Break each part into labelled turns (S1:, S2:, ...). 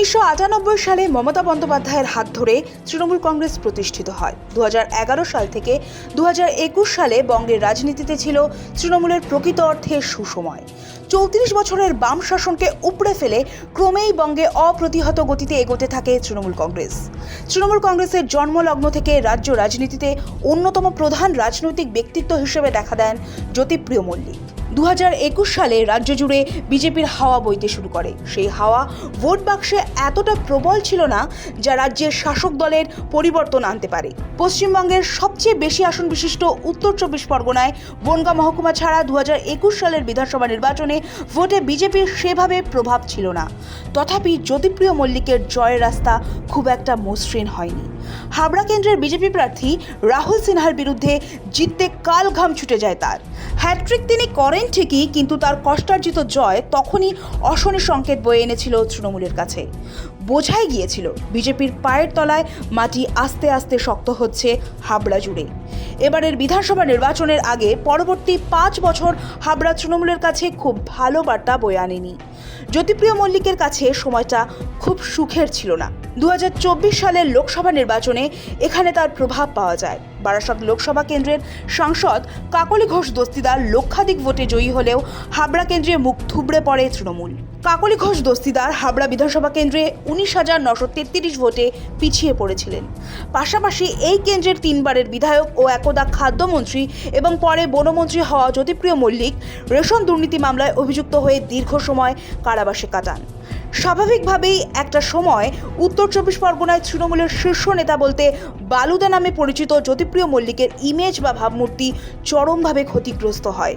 S1: 1998 সালে মমতা বন্দ্যোপাধ্যায়ের হাত ধরে তৃণমূল কংগ্রেস প্রতিষ্ঠিত হয়। 2011 সাল থেকে 2021 সালে বঙ্গের রাজনীতিতে ছিল তৃণমূলের প্রকৃত অর্থে সুসময়। 34 বছরের বাম শাসনকে উপড়ে ফেলে ক্রমেই বঙ্গে অপ্রতিহত গতিতে এগোতে থাকে তৃণমূল কংগ্রেস। তৃণমূল কংগ্রেসের জন্মলগ্ন থেকে রাজ্য রাজনীতিতে অন্যতম প্রধান রাজনৈতিক ব্যক্তিত্ব হিসেবে দেখা দেন জ্যোতিপ্রিয় মল্লিক। 2021 সালে রাজ্য জুড়ে বিজেপির হাওয়া বইতে শুরু করে। সেই হাওয়া ভোট বাক্সে এতটা প্রবল ছিল না যা রাজ্যের শাসক দলের পরিবর্তন আনতে পারে। পশ্চিমবঙ্গের সবচেয়ে বেশি আসন বিশিষ্ট উত্তর 24 পরগনায় বনগাঁ মহকুমা ছাড়া 2021 সালের বিধানসভা নির্বাচনে ভোটে বিজেপির সেভাবে প্রভাব ছিল না। তথাপি জ্যোতিপ্রিয় মল্লিকের জয়ের রাস্তা খুব একটা মসৃণ হয়নি। হাবড়া কেন্দ্রের বিজেপি প্রার্থী রাহুল সিনহার বিরুদ্ধে জিততে কাল ঘাম ছুটে যায় তার। হ্যাট্রিক তিনি করেন ঠিকই, কিন্তু তার কষ্টার্জিত জয় তখনই অশনি সংকেত বয়ে এনেছিল তৃণমূলের কাছে। বোঝাই গিয়েছিল বিজেপির পায়ের তলায় মাটি আস্তে আস্তে শক্ত হচ্ছে হাবড়া জুড়ে। এবারের বিধানসভা নির্বাচনের আগে পরবর্তী 5 বছর হাবড়া তৃণমূলের কাছে খুব ভালো বার্তা বয়ে আনেনি। জ্যোতিপ্রিয় মল্লিকের কাছে সময়টা খুব সুখের ছিল না। 2024 সালের লোকসভা নির্বাচনে এখানে তার প্রভাব পাওয়া যায়। বারাসাত লোকসভা কেন্দ্রের সাংসদ কাকলি ঘোষ দস্তিদার লক্ষাধিক ভোটে জয়ী হলেও হাবড়া কেন্দ্রে মুখ থুবড়ে পড়ে তৃণমূল। কাকলি ঘোষ দস্তিদার হাবড়া বিধানসভা কেন্দ্রে 19,933 ভোটে পিছিয়ে পড়েছিলেন। পাশাপাশি এই কেন্দ্রের 3 বারের বিধায়ক ও একদা খাদ্যমন্ত্রী এবং পরে বনমন্ত্রী হওয়া জ্যোতিপ্রিয় মল্লিক রেশন দুর্নীতি মামলায় অভিযুক্ত হয়ে দীর্ঘ সময় কারাবাসে কাটান। স্বাভাবিকভাবেই একটা সময় উত্তর 24 পরগনায় তৃণমূলের শীর্ষ নেতা বলতে বালুদা নামে পরিচিত জ্যোতিপ্রিয় মল্লিকের ইমেজ বা ভাবমূর্তি চরমভাবে ক্ষতিগ্রস্ত হয়।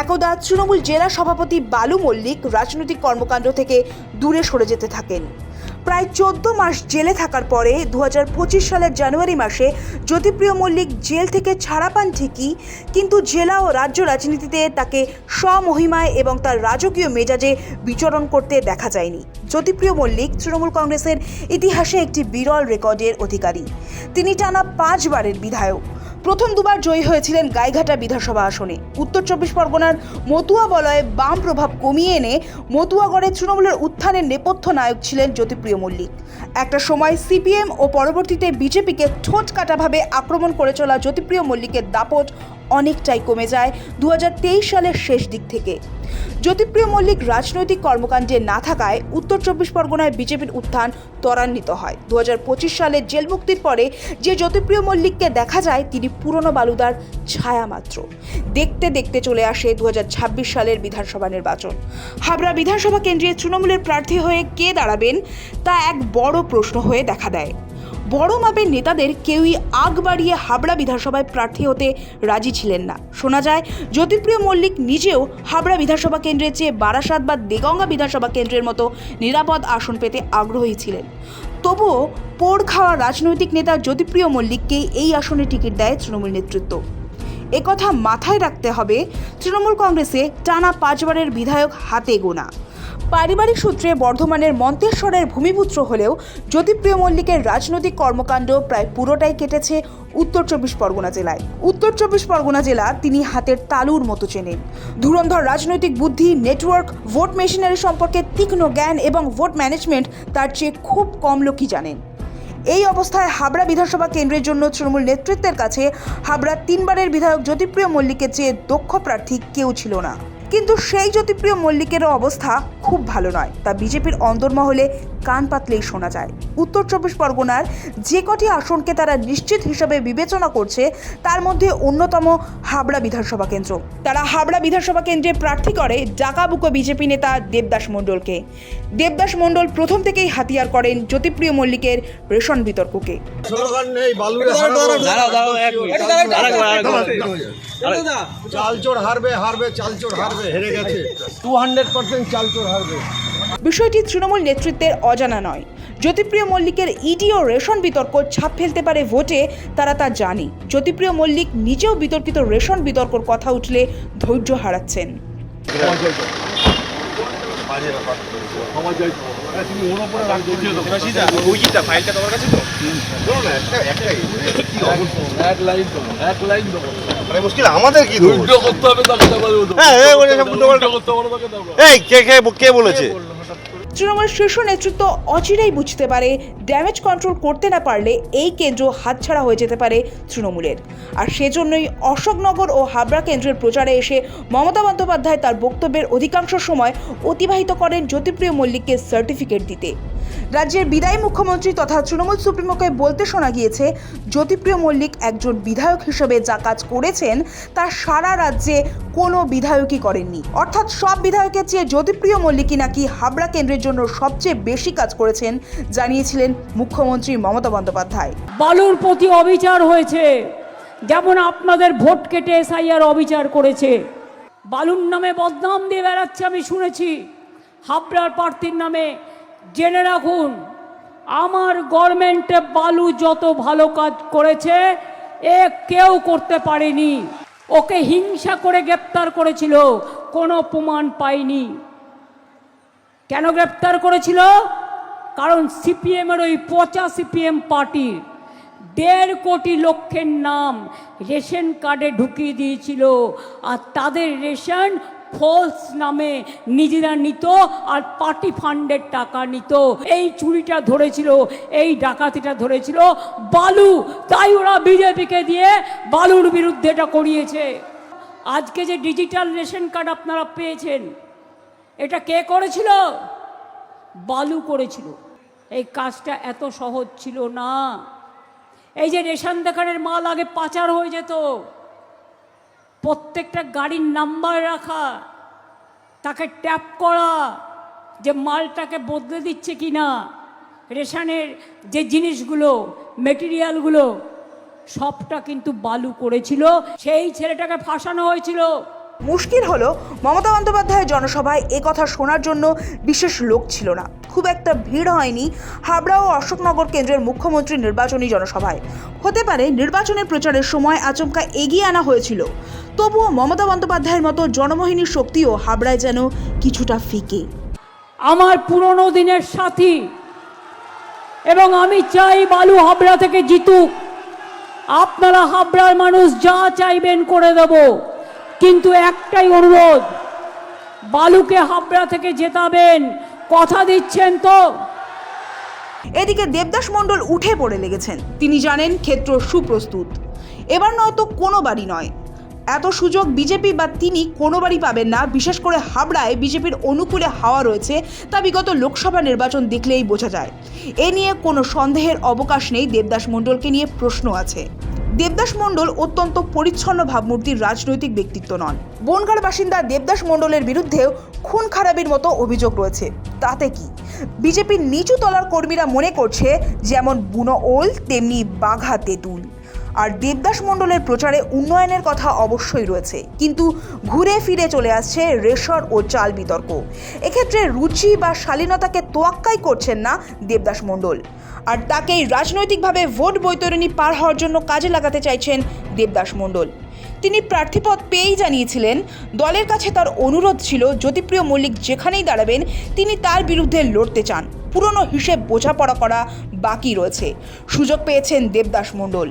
S1: একদা তৃণমূল জেলা সভাপতি বালু মল্লিক রাজনৈতিক কর্মকাণ্ড থেকে দূরে সরে যেতে থাকেন। প্রায় 14 মাস জেলে থাকার পরে 2025 সালের জানুয়ারি মাসে জ্যোতিপ্রিয় মল্লিক জেল থেকে ছাড়া পান ঠিকই, কিন্তু জেলা ও রাজ্য রাজনীতিতে তাকে স্বমহিমায় এবং তার রাজকীয় মেজাজে বিচরণ করতে দেখা যায়নি। জ্যোতিপ্রিয় মল্লিক তৃণমূল কংগ্রেসের ইতিহাসে একটি বিরল রেকর্ডের অধিকারী। তিনি টানা 5 বারের বিধায়ক। প্রথম 2 বার জয়ী হয়েছিলেন গাইঘাটা বিধানসভা আসনে। উত্তর 24 পরগনার মতুয়া বলয়ে বাম প্রভাব কমিয়ে এনে মতুয়াগড়ে তৃণমূলের উত্থানের নেপথ্য নায়ক ছিলেন জ্যোতিপ্রিয় মল্লিক। একটা সময় সিপিএম ও পরবর্তীতে বিজেপিকে ঠোঁট কাটাভাবে আক্রমণ করে চলা জ্যোতিপ্রিয় মল্লিকের দাপট অনেকটাই কমে যায় 2023 সালের শেষ দিক থেকে। জ্যোতিপ্রিয় মল্লিক রাজনৈতিক কর্মকাণ্ডে না থাকায় উত্তর 24 পরগনায় বিজেপির উত্থান ত্বরান্বিত হয়। 2025 সালে জেল মুক্তির পরে যে জ্যোতিপ্রিয় মল্লিককে দেখা যায় তিনি পুরনো বালুদার ছায়া মাত্র। দেখতে দেখতে চলে আসে 2026 সালের বিধানসভা নির্বাচন। হাবড়া বিধানসভা কেন্দ্রে তৃণমূলের প্রার্থী হয়ে কে দাঁড়াবেন তা এক বড় প্রশ্ন হয়ে দেখা দেয়। বড় মাপের নেতাদের কেউই আগ বাড়িয়ে হাবড়া বিধানসভায় প্রার্থী হতে রাজি ছিলেন না। শোনা যায় জ্যোতিপ্রিয় মল্লিক নিজেও হাবড়া বিধানসভা কেন্দ্রের চেয়ে বারাসাত বা দেগঙ্গা বিধানসভা কেন্দ্রের মতো নিরাপদ আসন পেতে আগ্রহী ছিলেন। তবুও পোড় খাওয়া রাজনৈতিক নেতা জ্যোতিপ্রিয় মল্লিককেই এই আসনে টিকিট দেয় তৃণমূল নেতৃত্ব। একথা মাথায় রাখতে হবে, তৃণমূল কংগ্রেসে টানা 5 বারের বিধায়ক হাতে গোনা। পারিবারিক সূত্রে বর্ধমানের মন্তেশ্বরের ভূমিপুত্র হলেও জ্যোতিপ্রিয় মল্লিকের রাজনৈতিক কর্মকাণ্ড প্রায় পুরোটাই কেটেছে উত্তর 24 পরগনা জেলায়। উত্তর 24 পরগনা জেলা তিনি হাতের তালুর মতো চেনেন। ধুরন্ধর রাজনৈতিক বুদ্ধি, নেটওয়ার্ক, ভোট মেশিনারি সম্পর্কে তীক্ষ্ণ জ্ঞান এবং ভোট ম্যানেজমেন্ট তার চেয়ে খুব কম লোকই জানেন। এই অবস্থায় হাবড়া বিধানসভা কেন্দ্রের জন্য তৃণমূল নেতৃত্বের কাছে হাবড়ার 3 বারের বিধায়ক জ্যোতিপ্রিয় মল্লিকের চেয়ে দক্ষ প্রার্থী কেউ ছিল না। কিন্তু সেই জ্যোতিপ্রিয় মল্লিকেরও অবস্থা খুব ভালো নয়, তা বিজেপির অন্দরমহলে কান পাতলেই শোনা যায়। উত্তর 24 পরগনার যে কটি আসনকে তারা নিশ্চিত হিসাবে বিবেচনা করছে তার মধ্যে অন্যতম হাবড়া বিধানসভা কেন্দ্র। তারা হাবড়া বিধানসভা কেন্দ্রে প্রার্থী করে ডাকাবুকো বিজেপি নেতা দেবদাস মণ্ডলকে। দেবদাস মণ্ডল প্রথম থেকেই হাতিয়ার করেন জ্যোতিপ্রিয় মল্লিকের রেশন বিতর্ককে।
S2: চালচোর হারবে, চালচোর হারবে, হেরে গেছে 200% চালচোর হারবে।
S1: বিষয়টি তৃণমূল নেতৃত্বের অজানা নয়। জ্যোতিপ্রিয় মল্লিকের ইডি ও রেশন বিতর্ক ছাপ ফেলতে পারে ভোটে, তারা তা জানে। জ্যোতিপ্রিয় মল্লিক নিজেও বিতর্কিত রেশন বিতর্কর কথা উঠলে ধৈর্য হারাচ্ছেন।
S2: মুশকিল আমাদের কি ধৈর্য করতে হবে, কে বলেছে?
S1: তৃণমূল শীর্ষ নেতৃত্ব অচিরেই বুঝতে পারে ড্যামেজ কন্ট্রোল করতে না পারলে এই কেন্দ্র হাতছাড়া হয়ে যেতে পারে তৃণমূলের। আর সেজন্যই অশোকনগর ও হাবড়া কেন্দ্রের প্রচারে এসে মমতা বন্দ্যোপাধ্যায় তার বক্তব্যের অধিকাংশ সময় অতিবাহিত করেন জ্যোতিপ্রিয় মল্লিককে সার্টিফিকেট দিতে। রাজ্যের বিদায়ী মুখ্যমন্ত্রী তথা তৃণমূল সুপ্রিমোকে বলতে শোনা গিয়েছে, জ্যোতিপ্রিয় মল্লিক একজন বিধায়ক হিসেবে যা কাজ করেছেন তা সারা রাজ্যে কোনো বিধায়কই করেননি। অর্থাৎ সব বিধায়কের চেয়ে জ্যোতিপ্রিয় মল্লিকই নাকি হাবড়া কেন্দ্রের জন্য সবচেয়ে বেশি কাজ করেছেন, জানিয়েছিলেন মুখ্যমন্ত্রী মমতা বন্দ্যোপাধ্যায়।
S3: বালুর প্রতি অবিচার হয়েছে, যেমন আপনাদের ভোট কেটে এসআইআর অবিচার করেছে। বালুর নামে বদনাম দিয়ে বেড়াচ্ছে, আমি শুনেছি হাবড়ার প্রার্থীর নামে। জেনে রাখুন, আমার গভর্নমেন্টে বালু যত ভালো কাজ করেছে এ কেউ করতে পারেনি। ওকে হিংসা করে গ্রেপ্তার করেছিল, কোনো প্রমাণ পাইনি। কেন গ্রেপ্তার করেছিল? কারণ সিপিএমের ওই পচা সিপিএম পার্টির 1.5 কোটি লোকের নাম রেশন কার্ডে ঢুকিয়ে দিয়েছিল, আর তাদের রেশন ফলস নামে নিজেরা নিত আর পার্টি ফান্ডের টাকা নিত। এই চুরিটা ধরেছিল, এই ডাকাতিটা ধরেছিল বালু, তাই ওরা বিজেপিকে দিয়ে বালুর বিরুদ্ধে এটা করিয়েছে। আজকে যে ডিজিটাল রেশন কার্ড আপনারা পেয়েছেন, এটা কে করেছিল? বালু করেছিল। এই কাজটা এত সহজ ছিল না। এই যে রেশন দোকানের মাল আগে পাচার হয়ে যেত, প্রত্যেকটা গাড়ির নাম্বার রাখা, তাকে ট্যাপ করা যে মালটাকে বদলে দিচ্ছে কিনা, রেশনের যে জিনিসগুলো মেটেরিয়ালগুলো সবটা কিন্তু বালু করেছিল। সেই ছেলেটাকে ফাঁসানো হয়েছিল।
S1: মুশকিল হলো মমতা বন্দ্যোপাধ্যায়ের জনসভায় কথা শোনার জন্য বিশেষ লোক ছিল না। খুব একটা ভিড় হয়নি হাবড়া ও অশোকনগর কেন্দ্রের মুখ্যমন্ত্রী নির্বাচনী জনসভায়। হতে পারে নির্বাচনের প্রচারের সময় আচমকা এগিয়ে আনা হয়েছিল। তবুও মমতা বন্দ্যোপাধ্যায়ের মতো জনমোহিনী শক্তিও হাবড়ায় যেন কিছুটা ফিকে।
S3: আমার পুরনো দিনের সাথী, এবং আমি চাই বালু হাবড়া থেকে জিতুক। আপনারা হাবড়ার মানুষ যা চাইবেন করে দেব, কিন্তু একটাই অনুরোধ, বালুকে হাবড়া থেকে জেতাবেন, কথা দিচ্ছেন তো?
S1: এদিকে দেবদাস মণ্ডল উঠে পড়ে লেগেছেন। তিনি জানেন ক্ষেত্র সুপ্রস্তুত। এবার নয়তো কোনো বাড়ি নয়, এত সুযোগ বিজেপি বা তিনি কোনোবারই পাবেন না। বিশেষ করে হাবড়ায় বিজেপির অনুকূলে হাওয়া রয়েছে, তা বিগত লোকসভা নির্বাচন দেখলেই বোঝা যায়। এ নিয়ে কোনো সন্দেহের অবকাশ নেই। দেবদাস মণ্ডলকে নিয়ে প্রশ্ন আছে। দেবদাস মণ্ডল অত্যন্ত পরিচ্ছন্ন ভাবমূর্তির রাজনৈতিক ব্যক্তিত্ব নন। বনগাঁর বাসিন্দা দেবদাস মণ্ডলের বিরুদ্ধেও খুন খারাপির মতো অভিযোগ রয়েছে। তাতে কি? বিজেপির নিচু তলার কর্মীরা মনে করছে যেমন বুনো ওল তেমনি বাঘা তেঁতুল। আর দেবদাস মণ্ডলের প্রচারে উন্নয়নের কথা অবশ্যই রয়েছে, কিন্তু ঘুরে ফিরে চলে আসছে রেশন ও চাল বিতর্ক। এক্ষেত্রে রুচি বা শালীনতাকে তোয়াক্কাই করছেন না দেবদাস মণ্ডল, আর তাকেই রাজনৈতিকভাবে ভোট বৈতরণী পার হওয়ার জন্য কাজে লাগাতে চাইছেন দেবদাস মণ্ডল। তিনি প্রার্থীপদ পেয়েই জানিয়েছিলেন, দলের কাছে তার অনুরোধ ছিল জ্যোতিপ্রিয় মল্লিক যেখানেই দাঁড়াবেন তিনি তার বিরুদ্ধে লড়তে চান। পুরনো হিসেব বোঝাপড়া করা বাকি রয়েছে। সুযোগ পেয়েছেন দেবদাস মণ্ডল।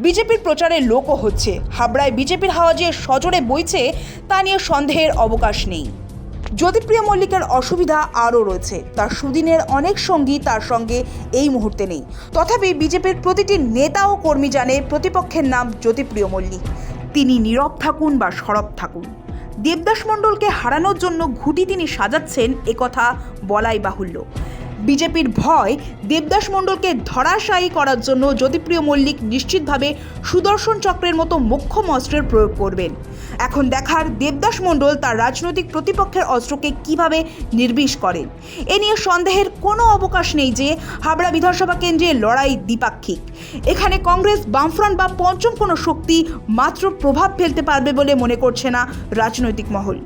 S1: বিজেপির প্রচারে লোকও হচ্ছে। হাবড়ায় বিজেপির হাওয়া যে সজোরে বইছে তা নিয়ে সন্দেহের অবকাশ নেই। জ্যোতিপ্রিয় মল্লিকের অসুবিধা আরও রয়েছে। তার সুদিনের অনেক সঙ্গী তার সঙ্গে এই মুহূর্তে নেই। তথাপি বিজেপির প্রতিটি নেতা ও কর্মী জানে প্রতিপক্ষের নাম জ্যোতিপ্রিয় মল্লিক। তিনি নীরব থাকুন বা সরব থাকুন, দেবদাস মণ্ডলকে হারানোর জন্য ঘুঁটি তিনি সাজাচ্ছেন, একথা বলাই বাহুল্য। বিজেপির ভয় দেবদাস মণ্ডলকে ধরাশায়ী করার জন্য জ্যোতিপ্রিয় মল্লিক নিশ্চিতভাবে সুদর্শন চক্রের মতো মোক্ষম অস্ত্রের প্রয়োগ করবেন। এখন দেখার দেবদাস মণ্ডল তার রাজনৈতিক প্রতিপক্ষের অস্ত্রকে কিভাবে নির্বিষ করেন। এ নিয়ে সন্দেহের কোনো অবকাশ নেই যে হাবড়া বিধানসভা কেন্দ্রে লড়াই দ্বিপাক্ষিক। এখানে কংগ্রেস, বামফ্রন্ট বা পঞ্চম কোনো শক্তি মাত্র প্রভাব ফেলতে পারবে বলে মনে করছে না রাজনৈতিক মহল।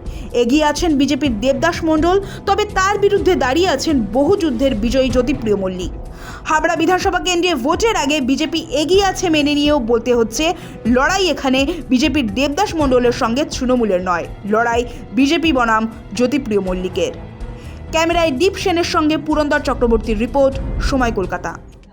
S1: এগিয়ে আছেন বিজেপির দেবদাস মণ্ডল, তবে তার বিরুদ্ধে দাঁড়িয়ে আছেন বহু যুদ্ধের বিজয়ী জ্যোতিপ্রিয় মল্লিক। হাবড়া বিধানসভা কেন্দ্রে ভোটের আগে বিজেপি এগিয়ে আছে মেনে নিয়েও বলতে হচ্ছে, লড়াই এখানে বিজেপির দেবদাস মণ্ডলের সঙ্গে তৃণমূলের নয়, লড়াই বিজেপি বনাম জ্যোতিপ্রিয় মল্লিকের। ক্যামেরায় দীপ সেনের সঙ্গে পুরন্দর চক্রবর্তীর রিপোর্ট, সময় কলকাতা।